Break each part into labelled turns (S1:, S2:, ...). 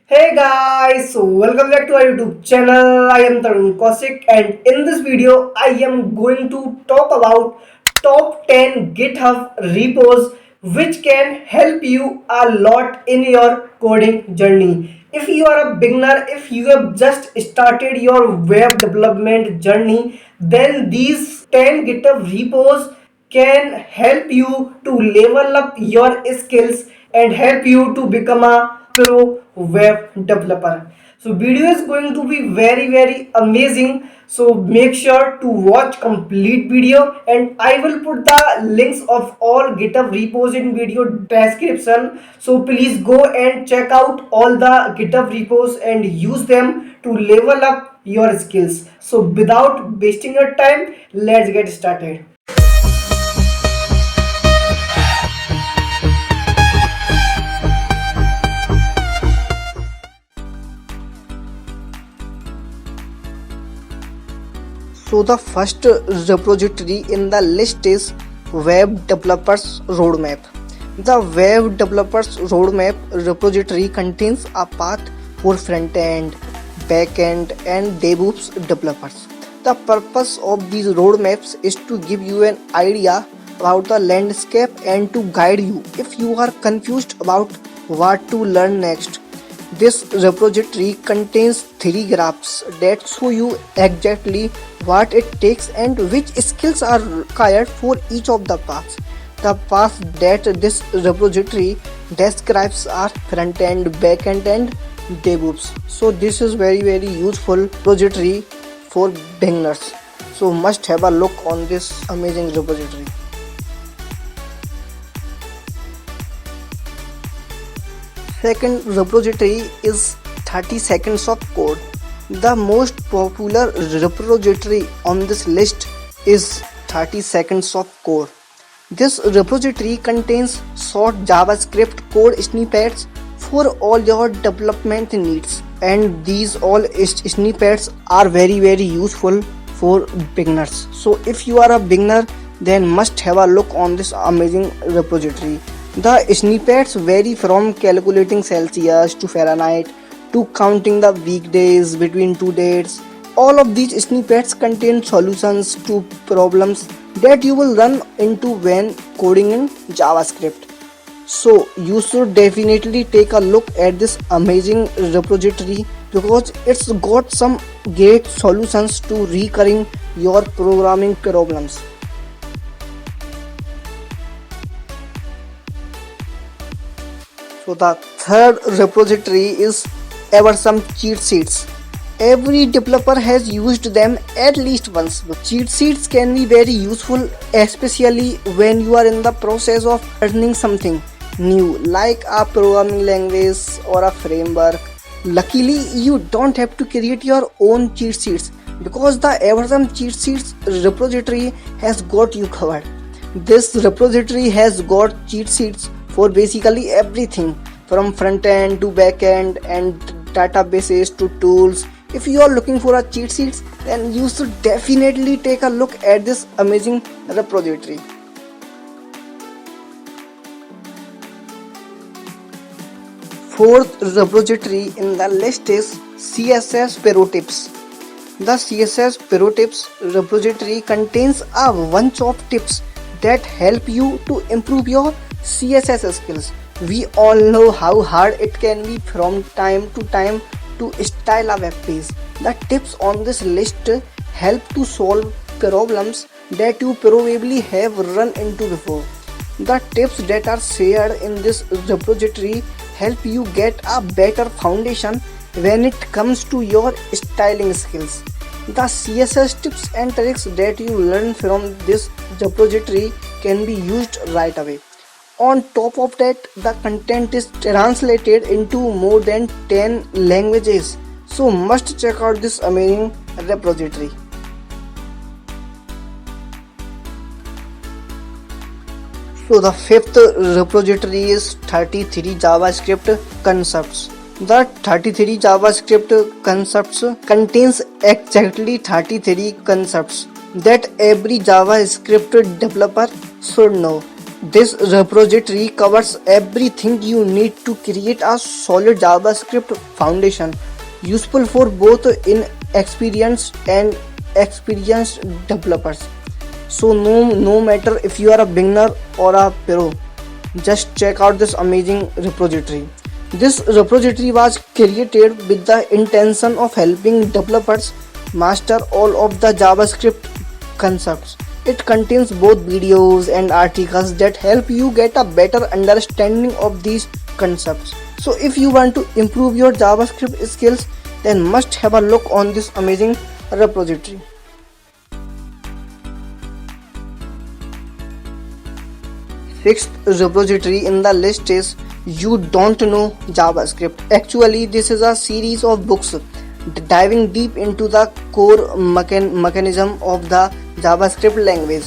S1: Hey guys, so welcome back to our YouTube channel. I am Tarun Kosik, and in this video I am going to talk about top 10 GitHub repos which can help you a lot in your coding journey. If you are a beginner, if you have just started your web development journey, then these 10 GitHub repos can help you to level up your skills and help you to become a pro web developer. So video is going to be very amazing, so make sure to watch complete video, and I will put the links of all GitHub repos in video description. So please go and check out all the GitHub repos and use them to level up your skills. So without wasting your time, let's get started. So the first repository in the list is Web Developers Roadmap. The Web Developers Roadmap repository contains a path for front-end, back-end and DevOps developers. The purpose of these roadmaps is to give you an idea about the landscape and to guide you if you are confused about what to learn next. This repository contains three graphs that show you exactly what it takes and which skills are required for each of the paths. The paths that this repository describes are front end, back end, and DevOps. So this is very useful repository for beginners. So must have a look on this amazing repository. Second repository is 30 seconds of code. The most popular repository on this list is 30 seconds of code. This repository contains short JavaScript code snippets for all your development needs, and these all snippets are very useful for beginners. So if you are a beginner, then must have a look on this amazing repository. The snippets vary from calculating Celsius to Fahrenheit to counting the weekdays between two dates. All of these snippets contain solutions to problems that you will run into when coding in JavaScript. So you should definitely take a look at this amazing repository because it's got some great solutions to recurring your programming problems. So the third repository is Eversum cheat sheets. Every developer has used them at least once. Cheat sheets can be very useful, especially when you are in the process of learning something new, like a programming language or a framework. Luckily, you don't have to create your own cheat sheets because the Eversum cheat sheets repository has got you covered. This repository has got cheat sheets for basically everything from front end to back end and databases to tools. If you are looking for a cheat sheets, then you should definitely take a look at this amazing repository. Fourth repository in the list is CSS Pro Tips. The CSS Pro Tips repository contains a bunch of tips that help you to improve your CSS skills. We all know how hard it can be from time to time to style a web page. The tips on this list help to solve problems that you probably have run into before. The tips that are shared in this repository help you get a better foundation when it comes to your styling skills. The CSS tips and tricks that you learn from this repository can be used right away. On top of that, the content is translated into more than 10 languages. So must check out this amazing repository. So the fifth repository is 33 JavaScript concepts. The 33 JavaScript concepts contains exactly 33 concepts that every JavaScript developer should know. This repository covers everything you need to create a solid JavaScript foundation, useful for both inexperienced and experienced developers. So no matter if you are a beginner or a pro, just check out this amazing repository. This repository was created with the intention of helping developers master all of the JavaScript concepts. It contains both videos and articles that help you get a better understanding of these concepts. So if you want to improve your JavaScript skills, then must have a look on this amazing repository. Sixth repository in the list is You Don't Know JavaScript. Actually, this is a series of books diving deep into the core mechanism of the JavaScript language.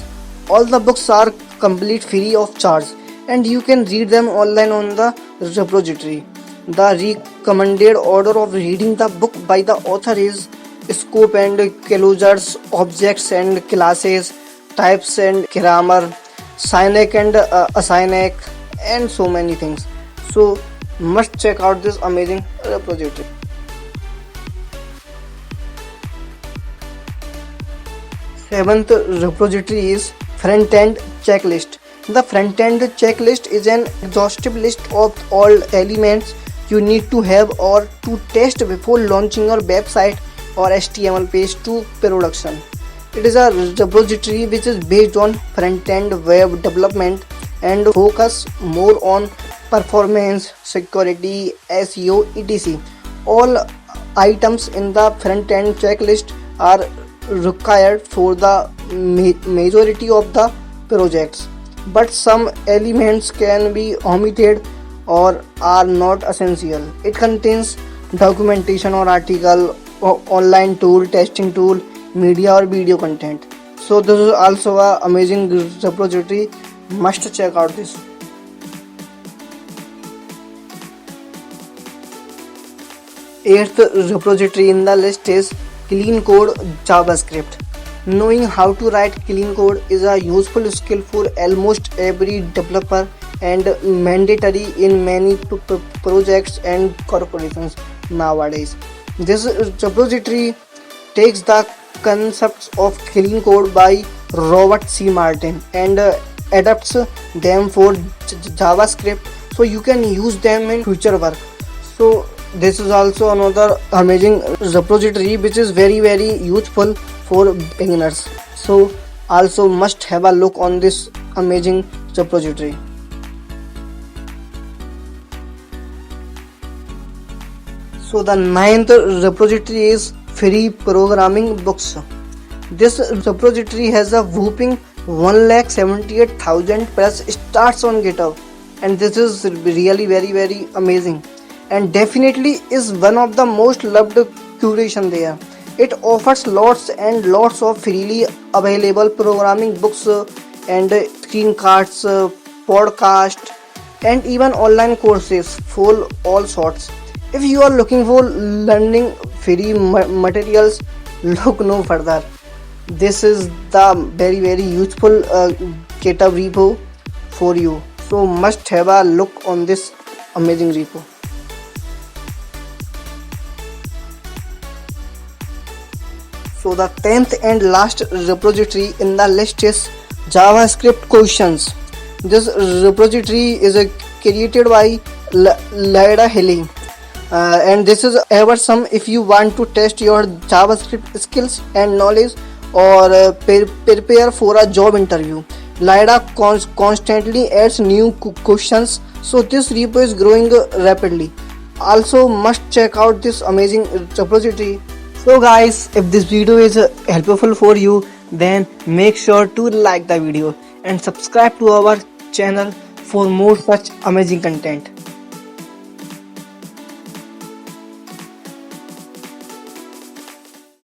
S1: All the books are complete free of charge and you can read them online on the repository. The recommended order of reading the book by the author is scope and closures, objects and classes, types and grammar, Synac and Asynac, and so many things. So must check out this amazing repository. Seventh repository is Front-End Checklist. The Front-End Checklist is an exhaustive list of all elements you need to have or to test before launching your website or HTML page to production. It is a repository which is based on front-end web development and focus more on performance, security, SEO, etc. All items in the front-end checklist are required for the majority of the projects, but some elements can be omitted or are not essential. It contains documentation or article, or online tool, testing tool, media or video content. So this is also a amazing repository. Must check out this. Eighth repository in the list is Clean Code JavaScript. Knowing how to write clean code is a useful skill for almost every developer and mandatory in many projects and corporations nowadays. This repository takes the concepts of clean code by Robert C. Martin and adapts them for JavaScript so you can use them in future work. So this is also another amazing repository which is very useful for beginners. So also must have a look on this amazing repository. So the ninth repository is Free Programming Books. This repository has a whopping 178,000 plus stars on GitHub, and this is really very amazing and definitely is one of the most loved curation there. It offers lots and lots of freely available programming books and screencasts, podcast, and even online courses for all sorts. If you are looking for learning free materials, look no further. This is the very useful GitHub repo for you. So must have a look on this amazing repo. So the 10th and last repository in the list is JavaScript Questions. This repository is created by Lyda Hilly. And this is ever some if you want to test your JavaScript skills and knowledge or prepare for a job interview. Lyda constantly adds new questions, so this repo is growing rapidly. Also must check out this amazing repository. So guys, if this video is helpful for you, then make sure to like the video and subscribe to our channel for more such amazing content.